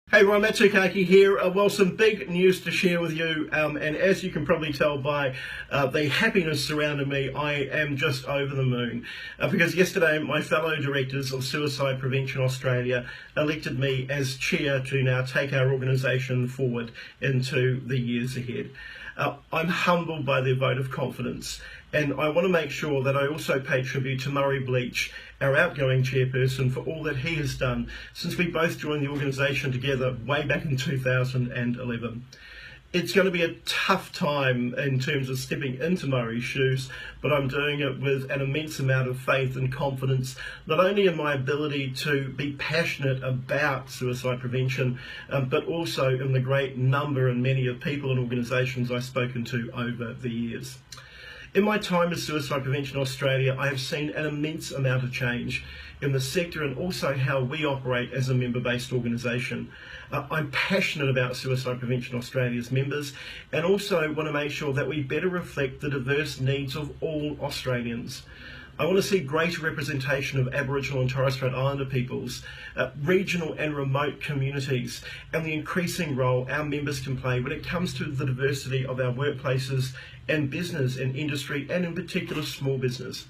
Hey everyone, Matthew Tukaki here. Well, some big news to share with you, and as you can probably tell by the happiness surrounding me, I am just over the moon. Because yesterday my fellow directors of Suicide Prevention Australia elected me as chair to now take our organisation forward into the years ahead. I'm humbled by their vote of confidence, and I want to make sure that I also pay tribute to Murray Bleach, our outgoing chairperson, for all that he has done since we both joined the organisation together way back in 2011. It's going to be a tough time in terms of stepping into Murray's shoes, but I'm doing it with an immense amount of faith and confidence, not only in my ability to be passionate about suicide prevention, but also in the great number and many of people and organisations I've spoken to over the years. In my time as Suicide Prevention Australia, I have seen an immense amount of change in the sector and also how we operate as a member-based organisation. I'm passionate about Suicide Prevention Australia's members and also want to make sure that we better reflect the diverse needs of all Australians. I want to see greater representation of Aboriginal and Torres Strait Islander peoples, regional and remote communities, and the increasing role our members can play when it comes to the diversity of our workplaces and business and industry, and in particular small business.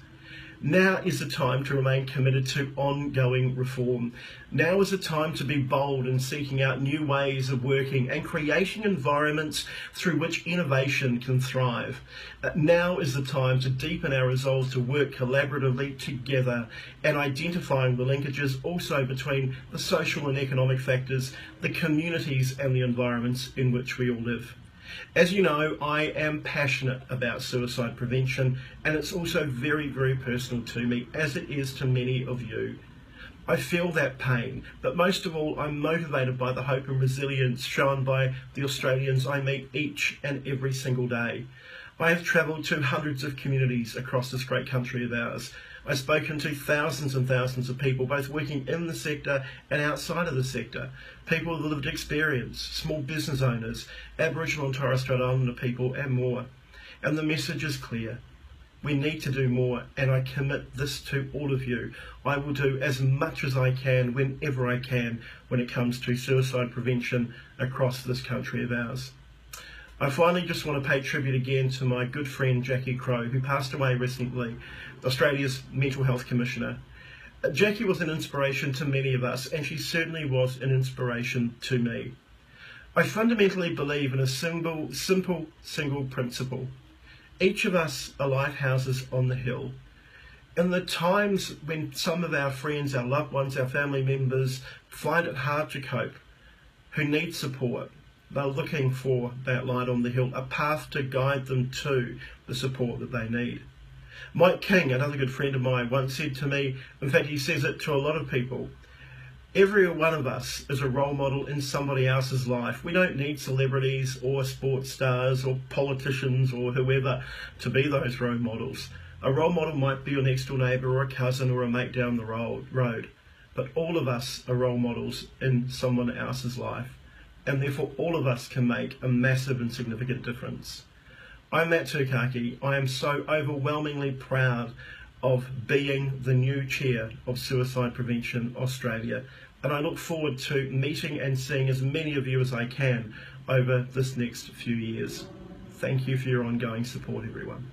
Now is the time to remain committed to ongoing reform. Now is the time to be bold in seeking out new ways of working and creating environments through which innovation can thrive. Now is the time to deepen our resolve to work collaboratively together and identifying the linkages also between the social and economic factors, the communities and the environments in which we all live. As you know, I am passionate about suicide prevention, and it's also very, very personal to me, as it is to many of you. I feel that pain, but most of all, I'm motivated by the hope and resilience shown by the Australians I meet each and every single day. I have travelled to hundreds of communities across this great country of ours. I've spoken to thousands and thousands of people, both working in the sector and outside of the sector. People with lived experience, small business owners, Aboriginal and Torres Strait Islander people, and more. And the message is clear. We need to do more, and I commit this to all of you. I will do as much as I can, whenever I can, when it comes to suicide prevention across this country of ours. I finally just want to pay tribute again to my good friend Jackie Crow, who passed away recently, Australia's Mental Health Commissioner. Jackie was an inspiration to many of us, and she certainly was an inspiration to me. I fundamentally believe in a simple principle. Each of us are lighthouses on the hill. In the times when some of our friends, our loved ones, our family members find it hard to cope, who need support, they're looking for that light on the hill, a path to guide them to the support that they need. Mike King, another good friend of mine, once said to me, in fact he says it to a lot of people, every one of us is a role model in somebody else's life. We don't need celebrities or sports stars or politicians or whoever to be those role models. A role model might be your next door neighbour or a cousin or a mate down the road, but all of us are role models in someone else's life. And therefore all of us can make a massive and significant difference. I'm Matthew Tukaki. I am so overwhelmingly proud of being the new chair of Suicide Prevention Australia, and I look forward to meeting and seeing as many of you as I can over this next few years. Thank you for your ongoing support, everyone.